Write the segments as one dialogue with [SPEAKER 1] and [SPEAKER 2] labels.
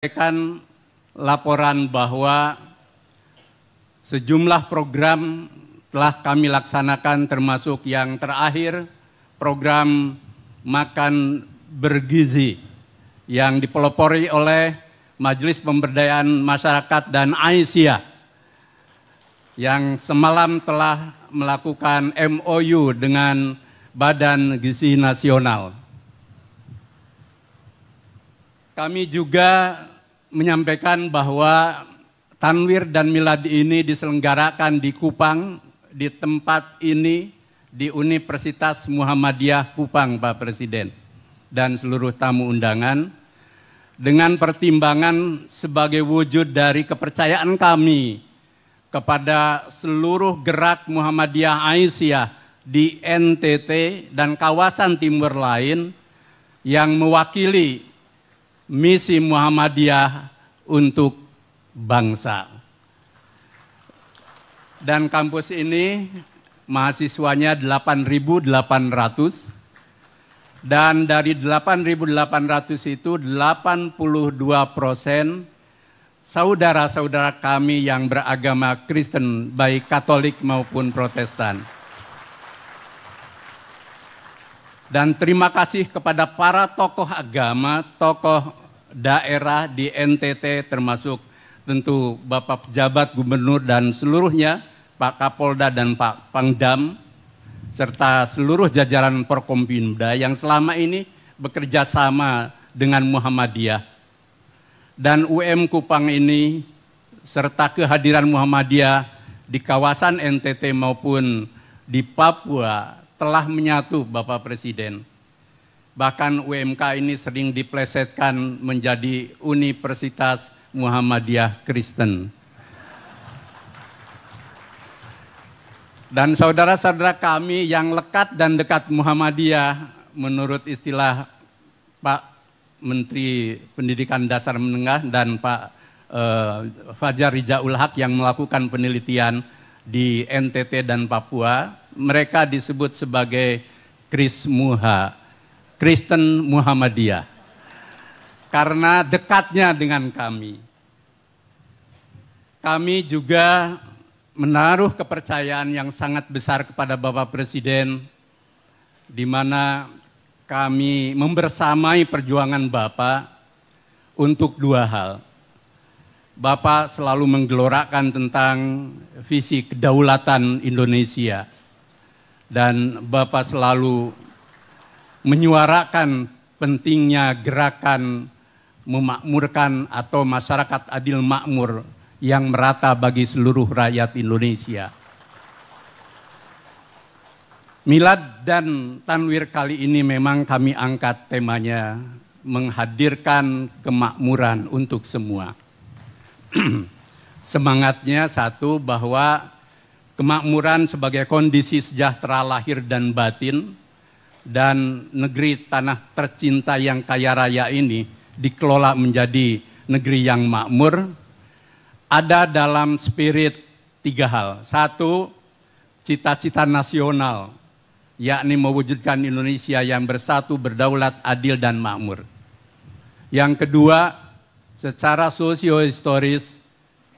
[SPEAKER 1] menyampaikan laporan bahwa sejumlah program telah kami laksanakan, termasuk yang terakhir program makan bergizi yang dipelopori oleh Majelis Pemberdayaan Masyarakat dan Aisyah yang semalam telah melakukan MOU dengan Badan Gizi Nasional. Kami juga menyampaikan bahwa Tanwir dan Milad ini diselenggarakan di Kupang, di tempat ini, di Universitas Muhammadiyah Kupang, Pak Presiden, dan seluruh tamu undangan, dengan pertimbangan sebagai wujud dari kepercayaan kami kepada seluruh gerak Muhammadiyah Aisyah di NTT dan kawasan timur lain yang mewakili misi Muhammadiyah untuk bangsa. Dan kampus ini mahasiswanya 8.800 dan dari 8.800 itu 82% saudara-saudara kami yang beragama Kristen, baik Katolik maupun Protestan. Dan terima kasih kepada para tokoh agama, tokoh daerah di NTT, termasuk tentu Bapak Pejabat Gubernur dan seluruhnya, Pak Kapolda dan Pak Pangdam, serta seluruh jajaran Forkompimda yang selama ini bekerja sama dengan Muhammadiyah. Dan UM Kupang ini, serta kehadiran Muhammadiyah di kawasan NTT maupun di Papua, telah menyatu, Bapak Presiden. Bahkan UMK ini sering diplesetkan menjadi Universitas Muhammadiyah Kristen. Dan saudara-saudara kami yang lekat dan dekat Muhammadiyah, menurut istilah Pak Menteri Pendidikan Dasar Menengah dan Pak Fajar Rijaul Haq yang melakukan penelitian di NTT dan Papua, mereka disebut sebagai Krismuha, Kristen Muhammadiyah, karena dekatnya dengan kami. Kami juga menaruh kepercayaan yang sangat besar kepada Bapak Presiden, di mana kami membersamai perjuangan Bapak untuk dua hal. Bapak selalu menggelorakan tentang visi kedaulatan Indonesia, dan Bapak selalu menyuarakan pentingnya gerakan memakmurkan atau masyarakat adil makmur yang merata bagi seluruh rakyat Indonesia. Milad dan Tanwir kali ini memang kami angkat temanya menghadirkan kemakmuran untuk semua. Semangatnya satu, bahwa kemakmuran sebagai kondisi sejahtera lahir dan batin, dan negeri tanah tercinta yang kaya raya ini dikelola menjadi negeri yang makmur, ada dalam spirit tiga hal. Satu, cita-cita nasional, yakni mewujudkan Indonesia yang bersatu, berdaulat, adil, dan makmur. Yang kedua, secara sosio-historis,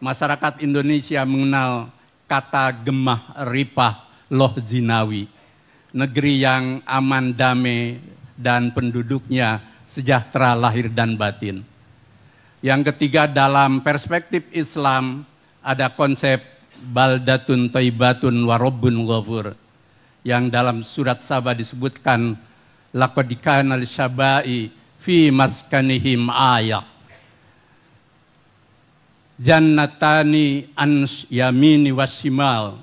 [SPEAKER 1] masyarakat Indonesia mengenal kata gemah ripah loh jinawi, negeri yang aman, damai, dan penduduknya sejahtera lahir dan batin. Yang ketiga, dalam perspektif Islam ada konsep baldatun thayyibatun wa rabbun ghafur, yang dalam surat Saba disebutkan laqad kana lisyabai fi maskanihim ayah, jannatani an yamini washimal,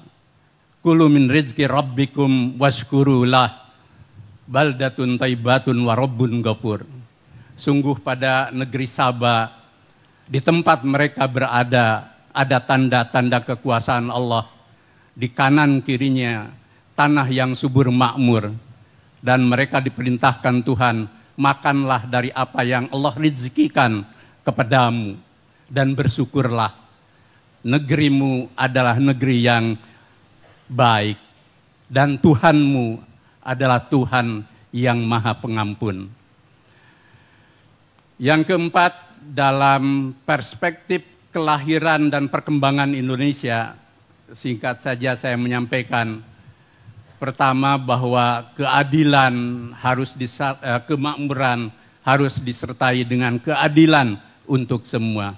[SPEAKER 1] kulu min rizki rabbikum washkuru lah, baldatun thayyibatun wa rabbun ghafur. Sungguh pada negeri Saba, di tempat mereka berada, ada tanda-tanda kekuasaan Allah. Di kanan kirinya tanah yang subur makmur, dan mereka diperintahkan Tuhan, makanlah dari apa yang Allah rezekikan kepadamu, dan bersyukurlah. Negerimu adalah negeri yang baik, dan Tuhanmu adalah Tuhan yang Maha Pengampun. Yang keempat, dalam perspektif kelahiran dan perkembangan Indonesia, singkat saja saya menyampaikan, pertama bahwa keadilan kemakmuran harus disertai dengan keadilan untuk semua.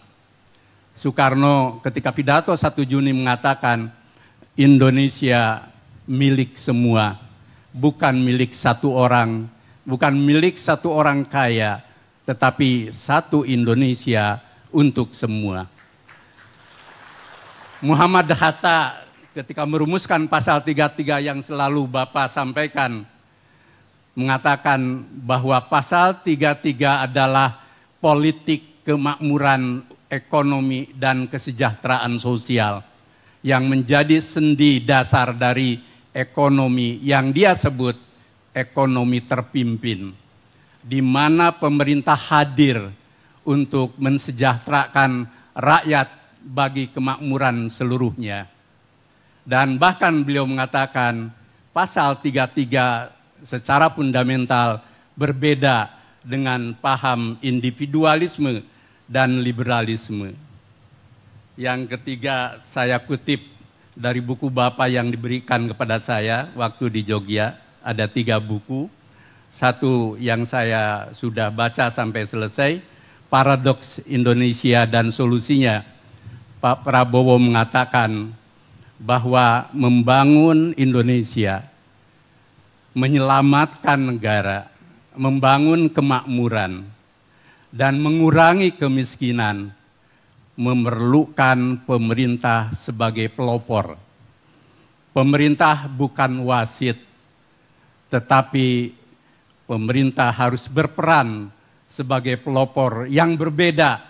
[SPEAKER 1] Soekarno ketika pidato 1 Juni mengatakan, Indonesia milik semua, bukan milik satu orang, bukan milik satu orang kaya, tetapi satu Indonesia untuk semua. Muhammad Hatta ketika merumuskan pasal 33 yang selalu Bapak sampaikan, mengatakan bahwa pasal 33 adalah politik kemakmuran ekonomi dan kesejahteraan sosial yang menjadi sendi dasar dari ekonomi yang dia sebut ekonomi terpimpin, di mana pemerintah hadir untuk mensejahterakan rakyat bagi kemakmuran seluruhnya. Dan bahkan beliau mengatakan pasal 33 secara fundamental berbeda dengan paham individualisme dan liberalisme. Yang ketiga, saya kutip dari buku Bapak yang diberikan kepada saya waktu di Jogja. Ada 3 buku. Satu yang saya sudah baca sampai selesai, Paradoks Indonesia dan Solusinya. Pak Prabowo mengatakan bahwa membangun Indonesia, menyelamatkan negara, membangun kemakmuran, dan mengurangi kemiskinan memerlukan pemerintah sebagai pelopor. Pemerintah bukan wasit, tetapi pemerintah harus berperan sebagai pelopor yang berbeda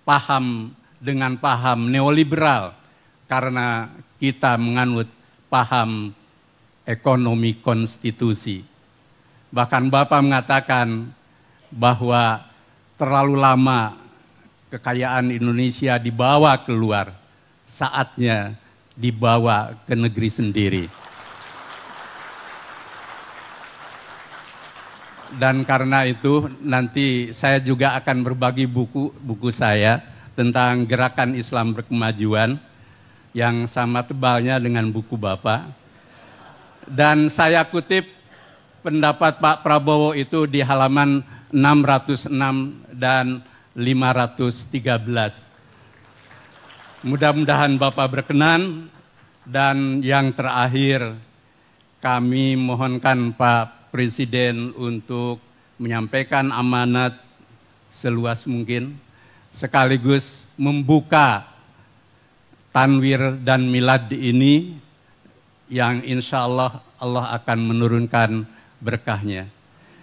[SPEAKER 1] paham dengan paham neoliberal, karena kita menganut paham ekonomi konstitusi. Bahkan Bapak mengatakan bahwa terlalu lama kekayaan Indonesia dibawa keluar, saatnya dibawa ke negeri sendiri. Dan karena itu nanti saya juga akan berbagi buku saya tentang gerakan Islam berkemajuan yang sama tebalnya dengan buku Bapak. Dan saya kutip pendapat Pak Prabowo itu di halaman 606 dan 513. Mudah-mudahan Bapak berkenan. Dan yang terakhir, kami mohonkan Pak Presiden untuk menyampaikan amanat seluas mungkin, sekaligus membuka Tanwir dan Milad ini yang insya Allah Allah akan menurunkan berkahnya.